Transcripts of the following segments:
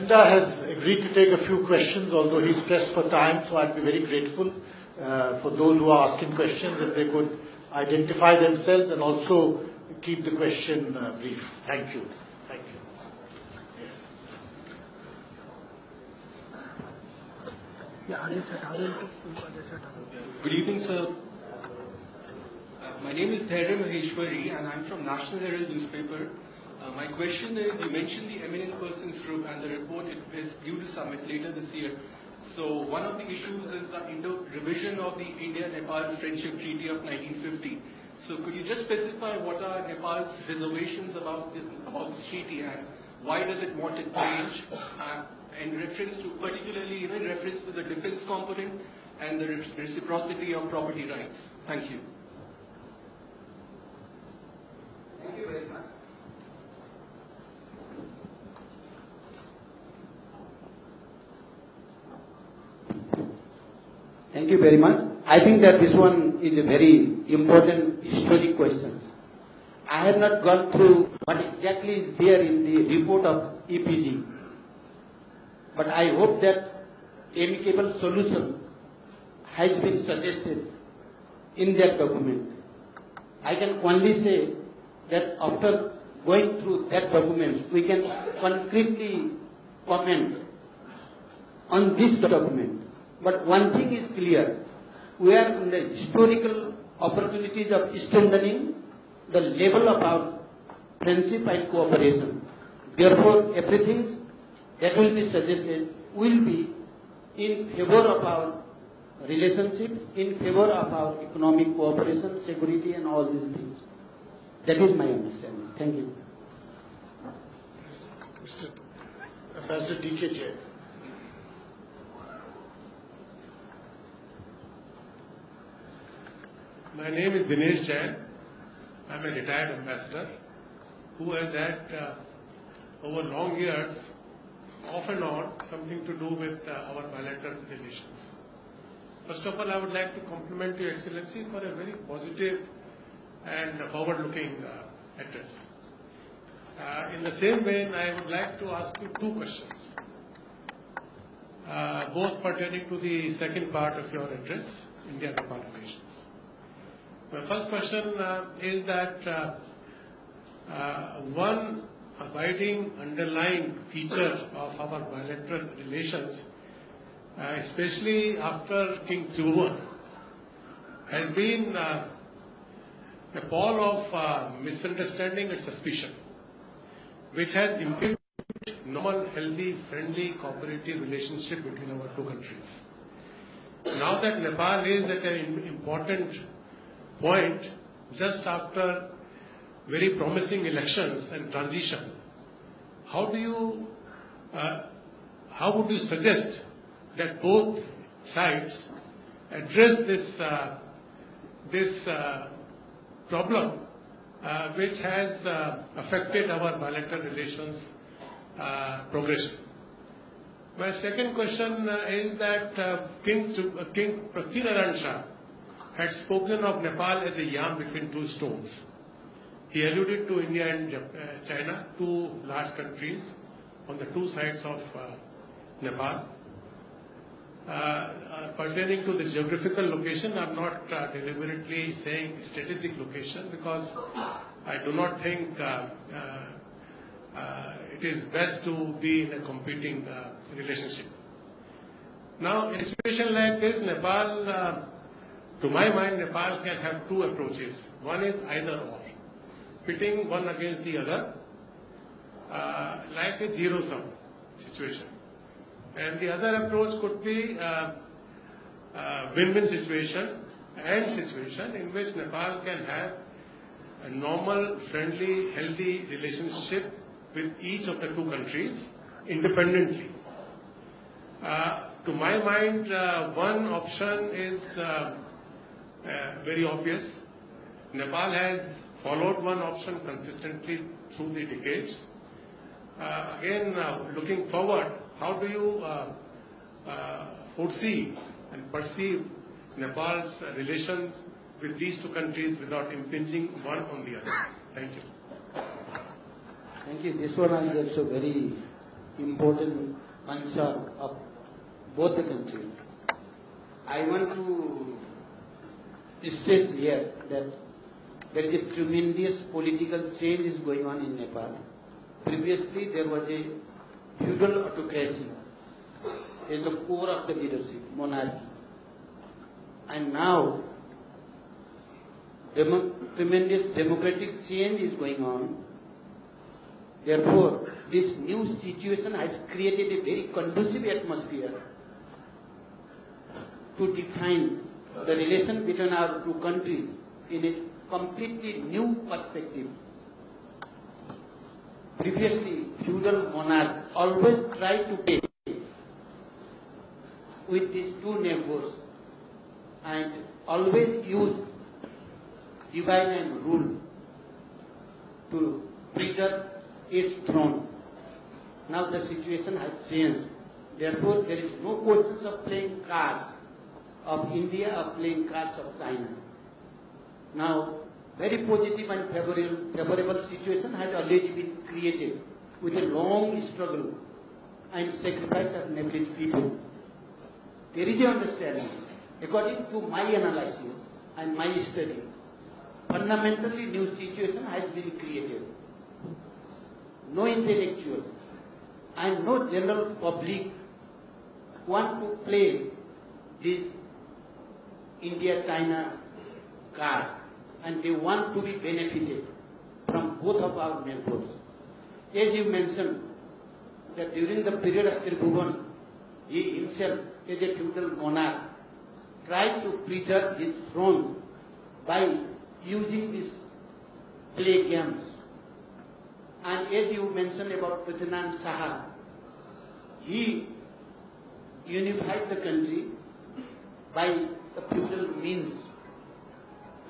Chandra has agreed to take a few questions, although he's pressed for time, so I'd be very grateful for those who are asking questions if they could identify themselves and also keep the question brief. Thank you. Thank you. Yes. Good evening, sir. My name is Zaire Maheshwari and I'm from National Herald newspaper. My question is, you mentioned the Eminent Persons Group and the report is due to submit later this year. So one of the issues is the revision of the India-Nepal Friendship Treaty of 1950. So could you just specify what are Nepal's reservations about this treaty and why does it want it changed? In reference to, particularly in reference to the defense component and the reciprocity of property rights. Thank you. Thank you very much. Thank you very much. I think that this one is a very important historic question. I have not gone through what exactly is there in the report of EPG, but I hope that amicable solution has been suggested in that document. I can only say that after going through that document, we can concretely comment on this document. But one thing is clear, we are in the historical opportunities of strengthening the level of our friendship and cooperation. Therefore, everything that will be suggested will be in favor of our relationship, in favor of our economic cooperation, security and all these things. That is my understanding. Thank you. Mr. Ambassador D.K. Jain. My name is Dinesh Jain. I am a retired ambassador who has had over long years off and on something to do with our bilateral relations. First of all, I would like to compliment Your Excellency for a very positive and forward-looking address. In the same vein, I would like to ask you two questions, both pertaining to the second part of your address, India-Nepal relations. My first question is that one abiding underlying feature of our bilateral relations, especially after King Tribhuvan, has been a pall of misunderstanding and suspicion, which has impeded normal, healthy, friendly, cooperative relationship between our two countries. Now that Nepal is at an important point, just after very promising elections and transition, how would you suggest that both sides address this problem which has affected our bilateral relations progression? My second question is that King Prithviraj Shah had spoken of Nepal as a yam between two stones. He alluded to India and China, two large countries on the two sides of Nepal. Pertaining to the geographical location, I am not deliberately saying strategic location because I do not think it is best to be in a competing relationship. Now, in a situation like this, Nepal, to my mind, Nepal can have two approaches. One is either or, pitting one against the other, like a zero-sum situation. And the other approach could be win-win situation and situation in which Nepal can have a normal, friendly, healthy relationship with each of the two countries independently. To my mind, one option is very obvious. Nepal has followed one option consistently through the decades. Again, looking forward, how do you foresee and perceive Nepal's relations with these two countries without impinging one on the other? Thank you. Thank you. This one is also very important concern of both the countries. I want to stress here that there is a tremendous political change is going on in Nepal. Previously, there was a feudal autocracy as the core of the leadership, monarchy. And now, tremendous democratic change is going on. Therefore, this new situation has created a very conducive atmosphere to define the relation between our two countries in a completely new perspective. Previously, feudal monarchs always tried to play with these two neighbors and always use divide and rule to preserve its throne. Now the situation has changed. Therefore, there is no question of playing cards of India or playing cards of China. Now, very positive and favorable situation has already been created with a long struggle and sacrifice of Nepalese people. There is an understanding, according to my analysis and my study, fundamentally new situation has been created. No intellectual and no general public want to play this India-China card, and they want to be benefited from both of our neighbors. As you mentioned, that during the period of Tribhuvan, he himself, as a feudal monarch, tried to preserve his throne by using these play games. And as you mentioned about Prithviraj Saha, he unified the country by the feudal means,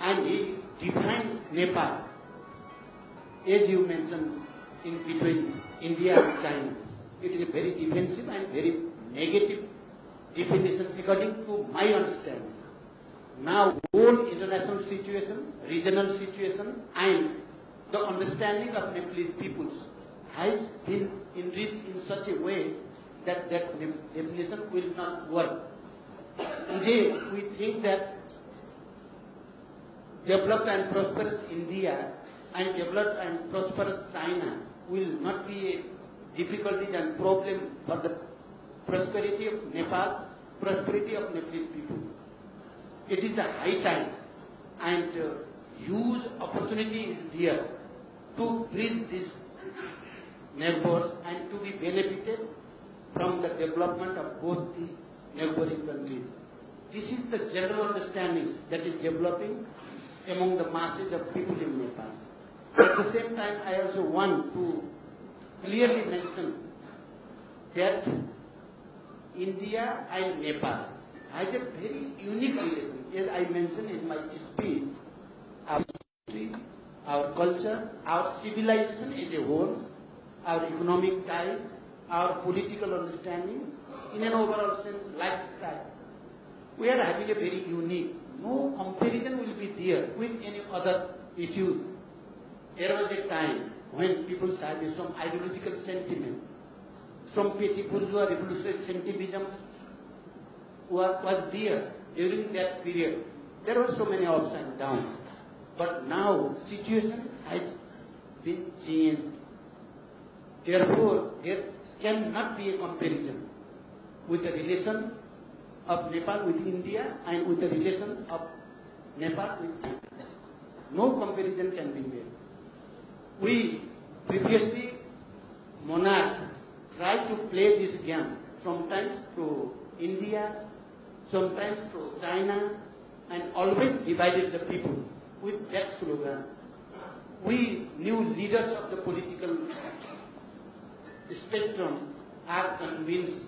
and he defined Nepal, as you mentioned, in between India and China. It is a very defensive and very negative definition according to my understanding. Now, whole international situation, regional situation, and the understanding of Nepalese peoples has been enriched in such a way that that definition will not work. Today, we think that developed and prosperous India and developed and prosperous China will not be a difficulty and problem for the prosperity of Nepal, prosperity of Nepalese people. It is the high time, and huge opportunity is there to bridge these neighbors and to be benefited from the development of both the neighboring countries. This is the general understanding that is developing among the masses of people in Nepal. At the same time, I also want to clearly mention that India and Nepal has a very unique relation. As I mentioned in my speech, our history, our culture, our civilization as a whole, our economic ties, our political understanding, in an overall sense, lifestyle. We are having a very unique, no comparison will be there with any other issues. There was a time when people had some ideological sentiment, some petty bourgeois revolutionary sentimentism was there during that period. There were so many ups and downs. But now, situation has been changed. Therefore, there cannot be a comparison with the relation of Nepal with India and with the relation of Nepal with China. No comparison can be made. We previously, monarch, tried to play this game, sometimes to India, sometimes to China, and always divided the people with that slogan. We new leaders of the political spectrum are convinced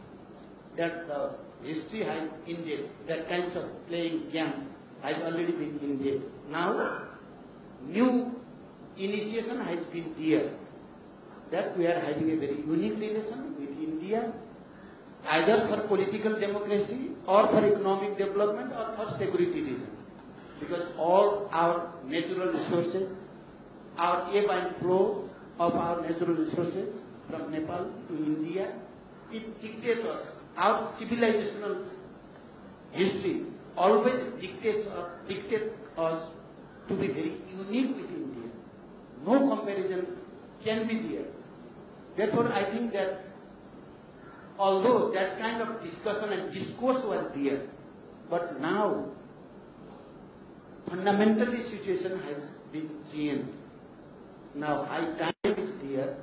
that the history has ended, that kinds of playing game has already been ended. Now, new initiation has been there, that we are having a very unique relation with India, either for political democracy or for economic development or for security reasons. Because all our natural resources, our ebb and flow of our natural resources from Nepal to India. It dictates us. Our civilizational history always dictates us to be very unique with India. No comparison can be there. Therefore, I think that although that kind of discussion and discourse was there, but now fundamentally situation has been changed. Now high time is there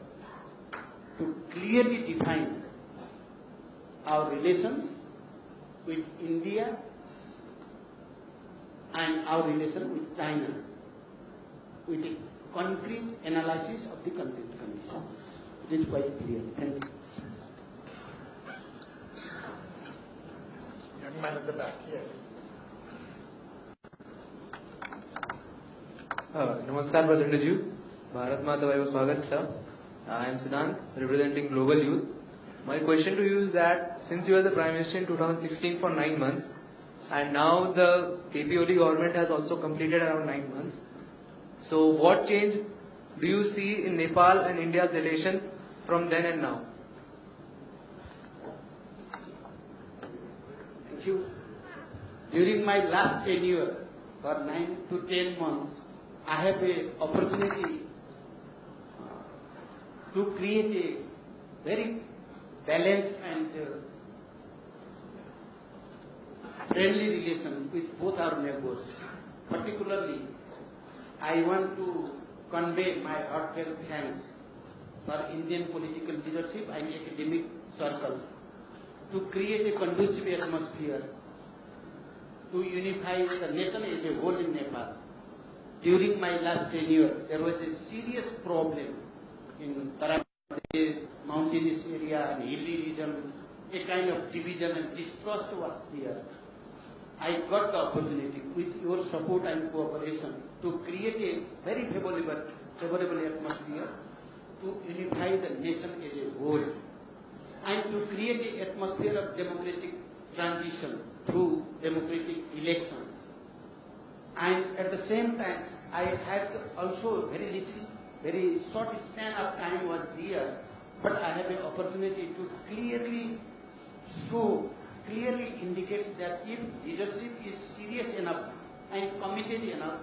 to clearly define our relation with India and our relation with China with a concrete analysis of the concrete conditions. It is quite clear. Thank you. Young man at the back, yes. Namaskar, President ji. Bharat Mata Vai Swagat, sir. I am Siddhant, representing Global Youth. My question to you is that since you were the Prime Minister in 2016 for 9 months, and now the KP Oli government has also completed around 9 months, so what change do you see in Nepal and India's relations from then and now? Thank you. During my last tenure, for 9 to 10 months, I have an opportunity to create a very balanced and friendly relation with both our neighbors. Particularly, I want to convey my heartfelt thanks for Indian political leadership and academic circle to create a conducive atmosphere to unify the nation as a whole in Nepal. During my last tenure, there was a serious problem in Tarak Pradesh, mountainous area and hilly region, a kind of division and distrust was there. I got the opportunity with your support and cooperation to create a very favorable atmosphere to unify the nation as a whole and to create an atmosphere of democratic transition through democratic election. And at the same time, I had also very short span of time was there, but I have an opportunity to clearly indicates that if leadership is serious enough and committed enough,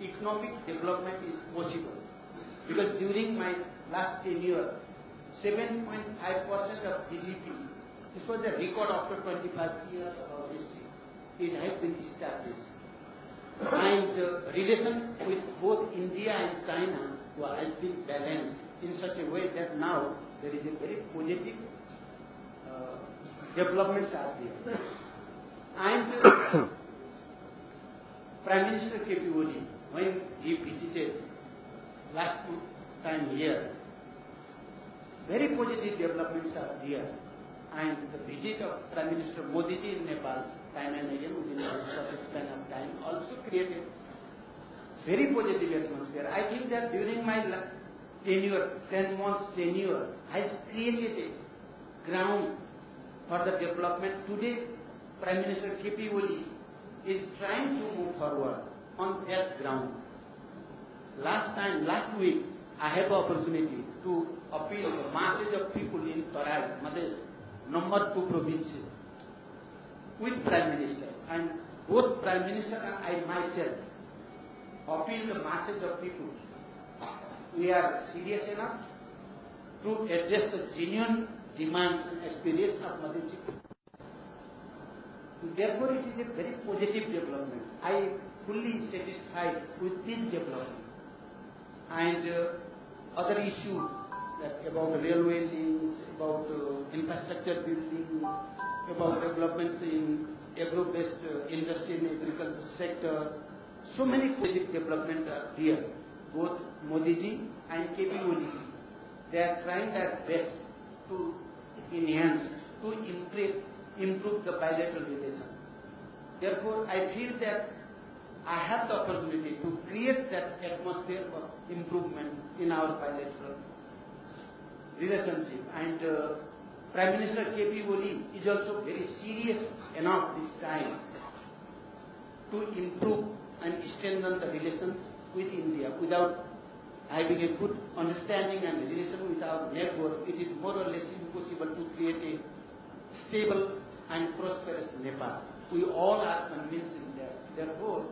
economic development is possible. Because during my last tenure, 7.5% of GDP, this was a record after 25 years of our history, it has been established. And relation with both India and China has been balanced in such a way that now there is a very positive developments are there. And Prime Minister KP Oli, when he visited last time here, very positive developments are there. And the visit of Prime Minister Modi ji in Nepal, time and again within a short span of time, also created very positive atmosphere. I think that during my tenure, 10 months tenure, has created a ground for the development. Today, Prime Minister KP Oli is trying to move forward on that ground. Last week, I had the opportunity to appeal the masses of people in Tarai, Madhya, number 2 provinces, with Prime Minister. And both Prime Minister and I myself appeal the masses of people. We are serious enough to address the genuine demands and aspirations of Madhya. Therefore, it is a very positive development. I am fully satisfied with this development. And other issues about railway links, about infrastructure building, about development in agro-based industry and agriculture sector, so many positive developments are here. Both Modi ji and KP Oli ji, they are trying their best to enhance, to improve the bilateral relation. Therefore, I feel that I have the opportunity to create that atmosphere of improvement in our bilateral relationship. And Prime Minister KP Oli is also very serious enough this time to improve and strengthen the relations with India without having a good understanding and relation with our neighbor, it is more or less impossible to create a stable and prosperous Nepal. We all are convinced in that. Therefore,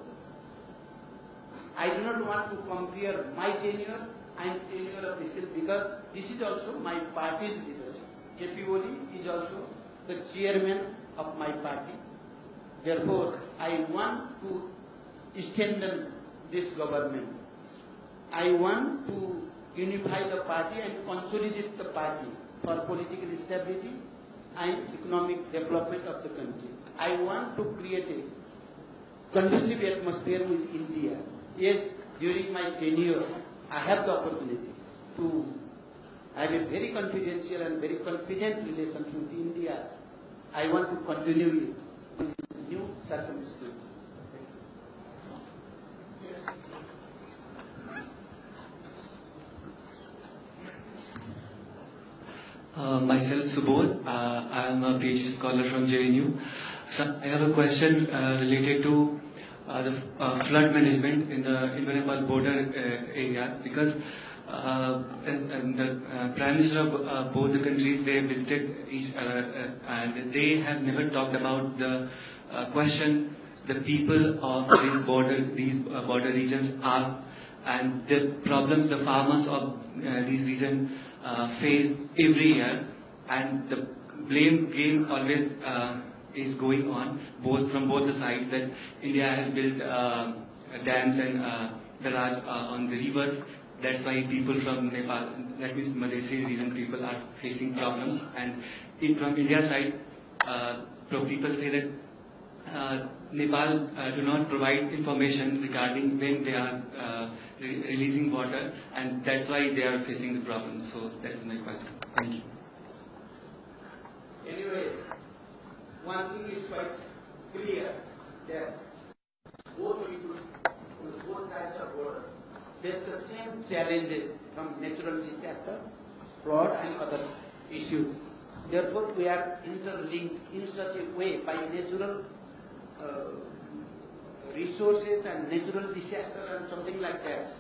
I do not want to compare my tenure and tenure of this because this is also my party's leadership. KP Oli is also the chairman of my party. Therefore, I want to strengthen this government. I want to unify the party and consolidate the party for political stability and economic development of the country. I want to create a conducive atmosphere with India. Yes, during my tenure, I have the opportunity to have a very confidential and very confident relations with India. I want to continue it with new circumstances. Myself, Subodh. I am a PhD scholar from JNU. So I have a question related to the flood management in the Indo-Nepal border areas, because the Prime Minister of both the countries, they visited each other and they have never talked about the question the people of these border regions ask, and the problems the farmers of these regions face every year, and the blame game always is going on from both the sides, that India has built dams and barrage on the rivers. That's why people from Nepal, that means Malaysia region people, are facing problems. And from India's side, people say that Nepal do not provide information regarding when they are releasing water, and that's why they are facing the problem. So that is my question. Thank you. Anyway, one thing is quite clear, that both people on both sides of border face the same challenges from natural disaster, flood and other issues. Therefore, we are interlinked in such a way by natural resources and natural disaster and something like that.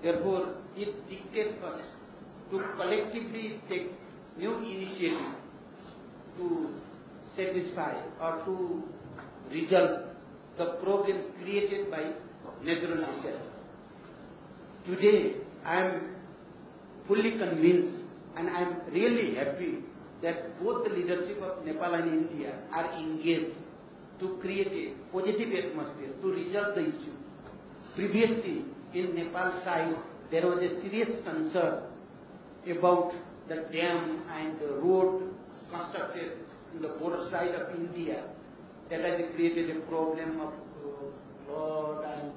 Therefore, it dictates us to collectively take new initiative to satisfy or to resolve the problems created by natural disaster. Today, I am fully convinced and I am really happy that both the leadership of Nepal and India are engaged to create a positive atmosphere to resolve the issue. Previously, in Nepal side, there was a serious concern about the dam and the road constructed in the border side of India that has created a problem of flood and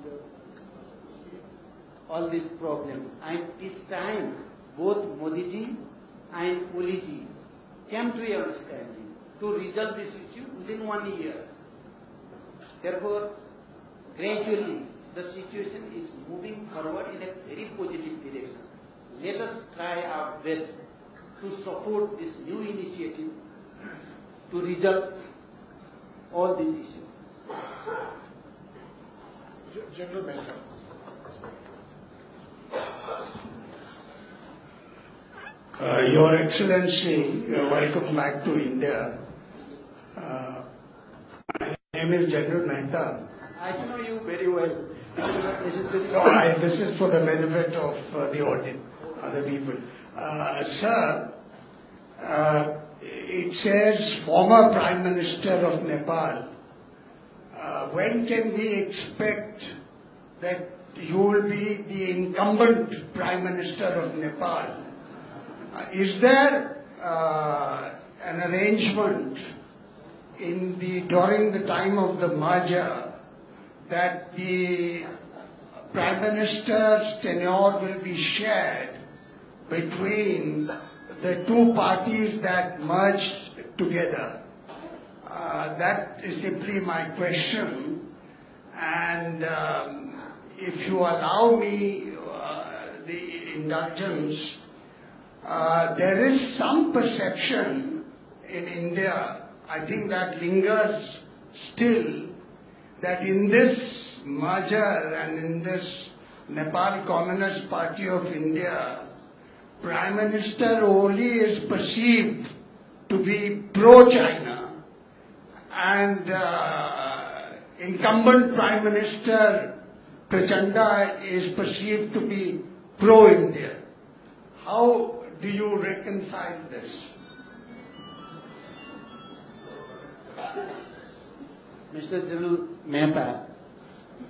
all these problems. And this time, both Modi ji and Oli ji came to a understanding to resolve this issue within 1 year. Therefore, gradually, the situation is moving forward in a very positive direction. Let us try our best to support this new initiative to resolve all these issues. General Mehta. Your Excellency, welcome back to India. My name is General Mehta. I know you very well. No, this is for the benefit of the audience, other people. Sir, it says former Prime Minister of Nepal. When can we expect that you will be the incumbent Prime Minister of Nepal? Is there an arrangement during the time of the merger that the Prime Minister's tenure will be shared between the two parties that merged together? That is simply my question. And if you allow me the indulgence, there is some perception in India, I think that lingers still, that in this merger and in this Nepal Communist Party of India, Prime Minister Oli is perceived to be pro-China and incumbent Prime Minister Prachanda is perceived to be pro-India. How do you reconcile this? Mr. General Mehta,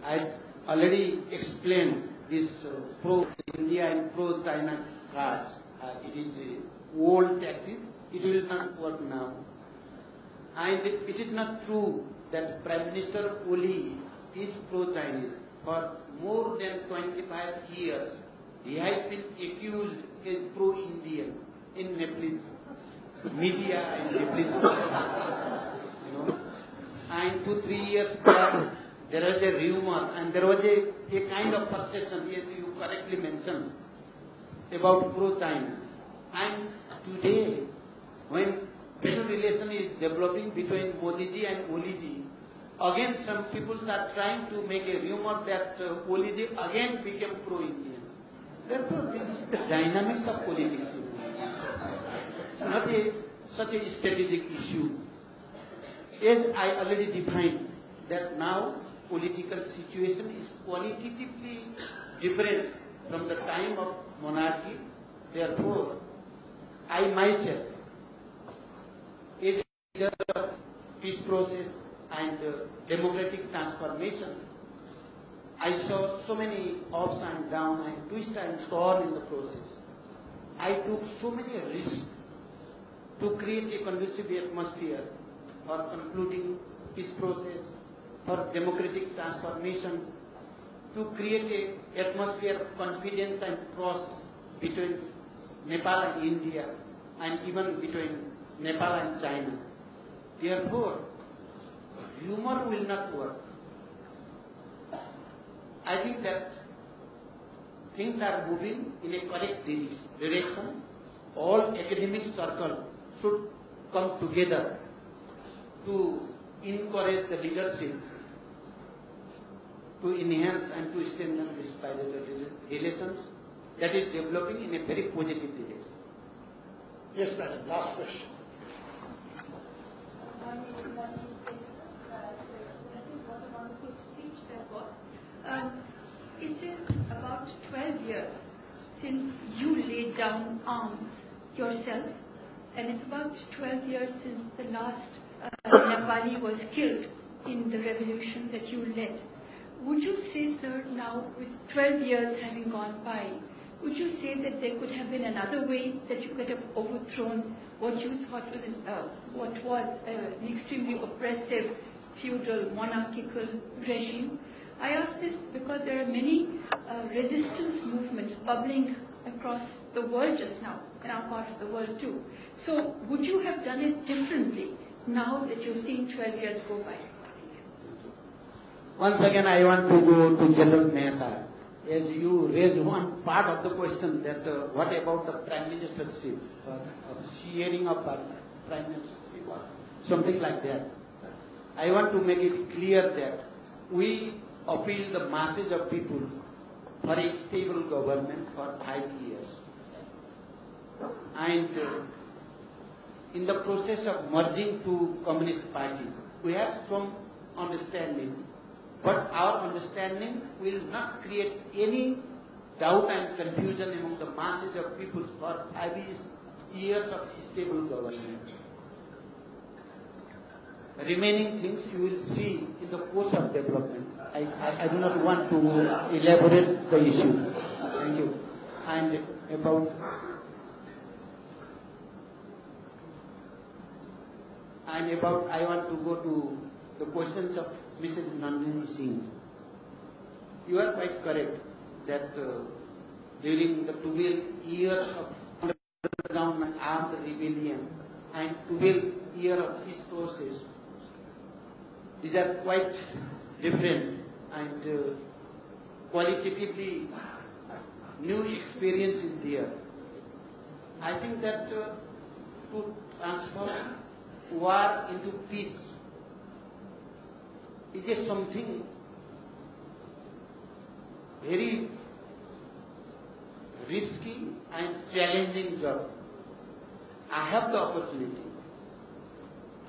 I already explained this pro-India and pro-China cards. It is old tactics. It will not work now. And it is not true that Prime Minister Oli is pro-Chinese. For more than 25 years, he has been accused as pro-Indian in Nepalese media and Nepalese, And 2-3 years back, there was a rumor and there was a kind of perception, as you correctly mentioned, about pro-China. And today, when better relation is developing between Modiji and Oliji, again some people are trying to make a rumor that Oliji again became pro-Indian. Therefore, this is the dynamics of politics. It's not such a strategic issue. As I already defined, that now political situation is qualitatively different from the time of monarchy. Therefore, I myself, as a leader of peace process and democratic transformation, I saw so many ups and downs and twists and turns in the process. I took so many risks to create a conducive atmosphere for concluding peace process, for democratic transformation, to create an atmosphere of confidence and trust between Nepal and India, and even between Nepal and China. Therefore, humor will not work. I think that things are moving in a correct direction. All academic circles should come together to encourage the leadership to enhance and to strengthen this bilateral relations that is developing in a very positive direction. Yes, madam. Last question. It is about 12 years since you laid down arms yourself, and it's about 12 years since the last Nepali was killed in the revolution that you led. Would you say, sir, now with 12 years having gone by, would you say that there could have been another way that you could have overthrown what you thought was an extremely oppressive, feudal, monarchical regime? I ask this because there are many resistance movements bubbling across the world just now, in our part of the world too. So would you have done it differently now that you've seen 12 years go by? Once again, I want to go to General Mehta. As you raised one part of the question that what about the Prime Ministership, sharing of Prime Ministership or something like that. I want to make it clear that we appeal the masses of people for a stable government for 5 years. And in the process of merging two communist parties, we have some understanding, but our understanding will not create any doubt and confusion among the masses of people for 5 years of stable government. Remaining things you will see in the course of development. I do not want to elaborate the issue. Thank you. And about I want to go to the questions of Mrs. Nandini Singh. You are quite correct that during the 12 years of underground and armed rebellion and 12 years of peace process, these are quite different and qualitatively new experience is there. I think that to transform war into peace is just something very risky and challenging job. I have the opportunity.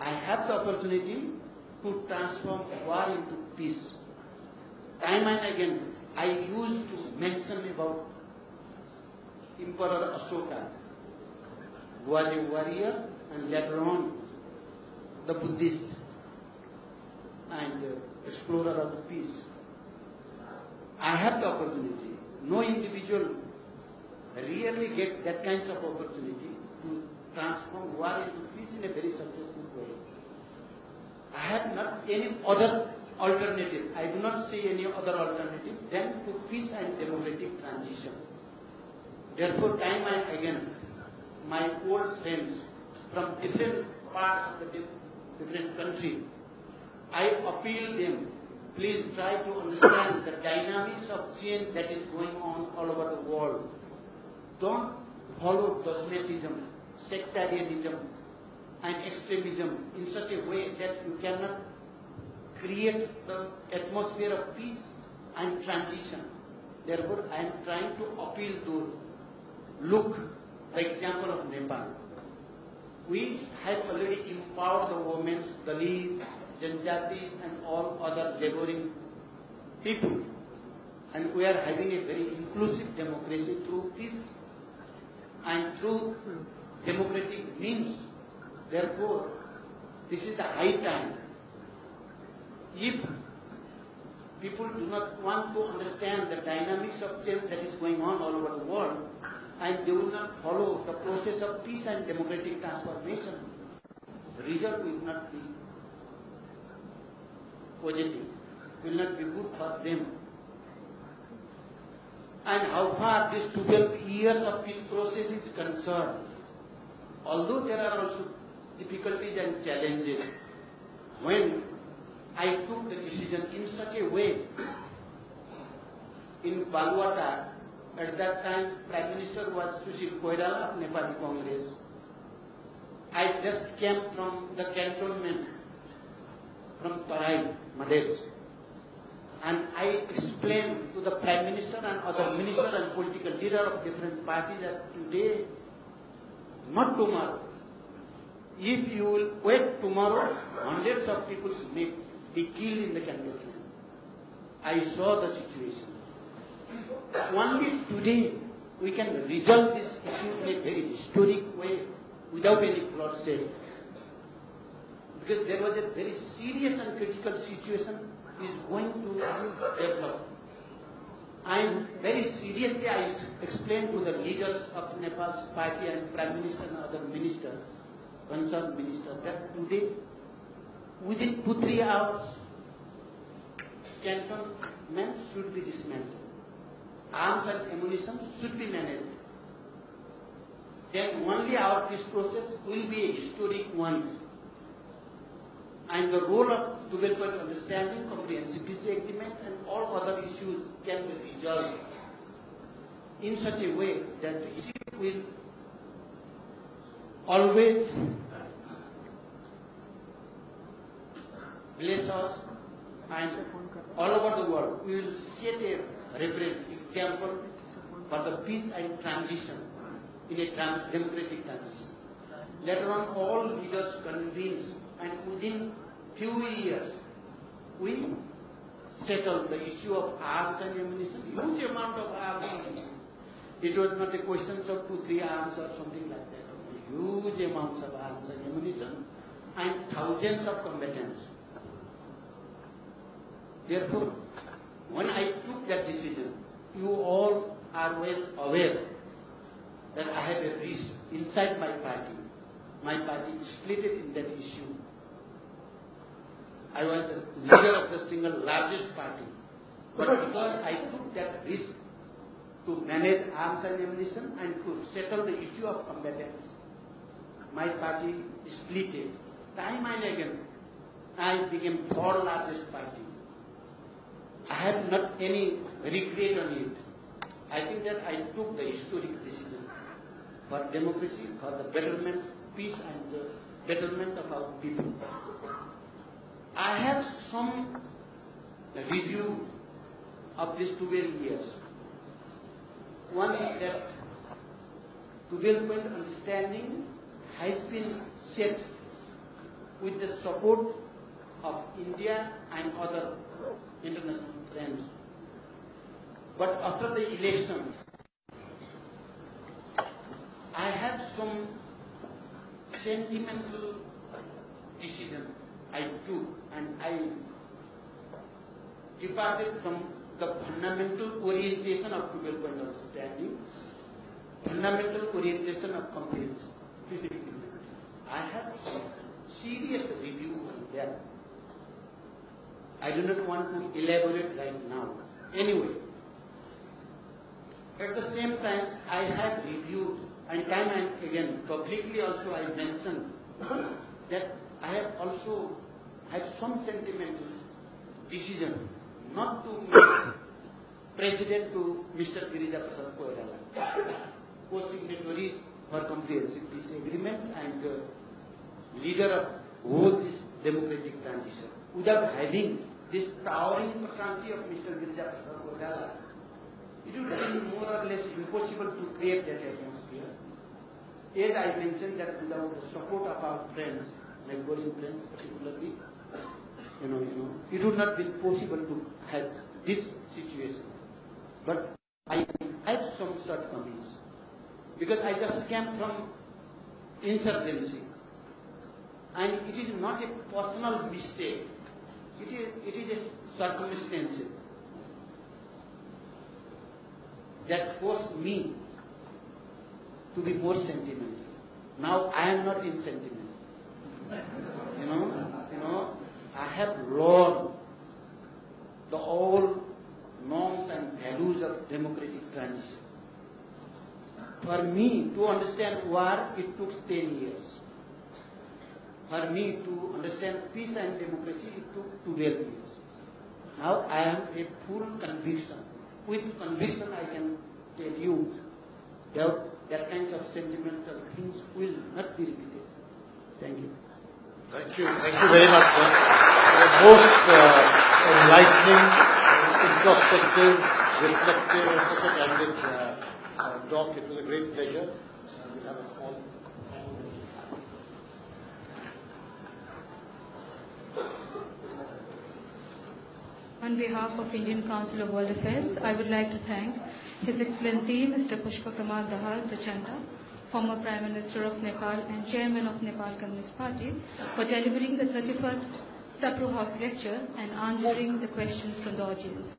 I have the opportunity to transform war into peace. Time and again, I used to mention about Emperor Ashoka, who was a warrior and later on the Buddhist and explorer of the peace. I have the opportunity. No individual really get that kind of opportunity to transform war into peace in a very successful way. I have not any other alternative. I do not see any other alternative than to peace and democratic transition. Therefore, time and again, my old friends from different parts of the different country, I appeal them, please try to understand the dynamics of change that is going on all over the world. Don't follow dogmatism, sectarianism, and extremism in such a way that you cannot create the atmosphere of peace and transition. Therefore, I am trying to appeal to look the example of Nepal. We have already empowered the women, Dalit, Janjati, and all other laboring people. And we are having a very inclusive democracy through peace and through democratic means. Therefore, this is the high time. If people do not want to understand the dynamics of change that is going on all over the world, and they will not follow the process of peace and democratic transformation, the result will not be positive, will not be good for them. And how far this 12 years of peace process is concerned, although there are also difficulties and challenges, when I took the decision in such a way, in Baluwatar, at that time Prime Minister was Sushil Koirala of Nepali Congress. I just came from the cantonment from Tarai, Madras, and I explained to the Prime Minister and other ministers and political leaders of different parties that today, not tomorrow, if you will wait tomorrow, hundreds of people may be killed in the cantonment. I saw the situation. Only today we can resolve this issue in a very historic way without any bloodshed. Because there was a very serious and critical situation is going to develop. And very seriously I explained to the leaders of Nepal's party and Prime Minister and other ministers, concerned ministers, that today, within 2-3 hours, cantonment should be dismantled. Arms and ammunition should be managed. Then only our peace process will be a historic one. And the role of development understanding, comprehensive peace agreement, and all other issues can be resolved in such a way that the issue will always bless us, and all over the world we will set a reference example for the peace and transition in a democratic transition. Later on, all leaders convinced, and within few years, we settled the issue of arms and ammunition, huge amount of arms and ammunition. It was not a question of 2-3 arms or something like that. Huge amounts of arms and ammunition and thousands of combatants. Therefore, when I took that decision, you all are well aware that I had a risk inside my party. My party split it in that issue. I was the leader of the single largest party. But because I took that risk to manage arms and ammunition and to settle the issue of combatants, my party split it. Time and again, I became third largest party. I have not any regret on it. I think that I took the historic decision for democracy, for the betterment, peace and the betterment of our people. I have some review of these 12 years. One is that 12-point understanding has been set with the support of India and other international friends. But after the election, I had some sentimental decision I took, and I departed from the fundamental orientation of 12-point understanding, fundamental orientation of comprehension. I had some serious review on that. I do not want to elaborate right now. Anyway, at the same time, I have reviewed, and time and again, publicly also I mentioned that I have also had some sentimental decision not to make President to Mr. Girija Prasad Koirala, co-signatories for comprehensive peace agreement and leader of whole this democratic transition. Without having this towering personality of Mr. Girija Prasad Koirala, it would be more or less impossible to create that atmosphere. As I mentioned, that without the support of our friends, like foreign friends particularly, it would not be possible to have this situation. But I had some shortcomings because I just came from insurgency, and it is not a personal mistake. It is a circumstance that forced me to be more sentimental. Now I am not in sentiment. I have learned the old norms and values of democratic transition. For me to understand war, it took 10 years. For me to understand peace and democracy, it took 12 years. Now I have a full conviction. With conviction, I can tell you that kind of sentimental things will not be repeated. Thank you. Thank you. Thank you very much, sir. Most enlightening, introspective, reflective, such a candid talk. It was a great pleasure. We'll have a small. On behalf of Indian Council of World Affairs, I would like to thank His Excellency Mr. Pushpa Kamal Dahal Prachanda, former Prime Minister of Nepal and Chairman of Nepal Communist Party, for delivering the 31st Sapru House lecture and answering the questions from the audience.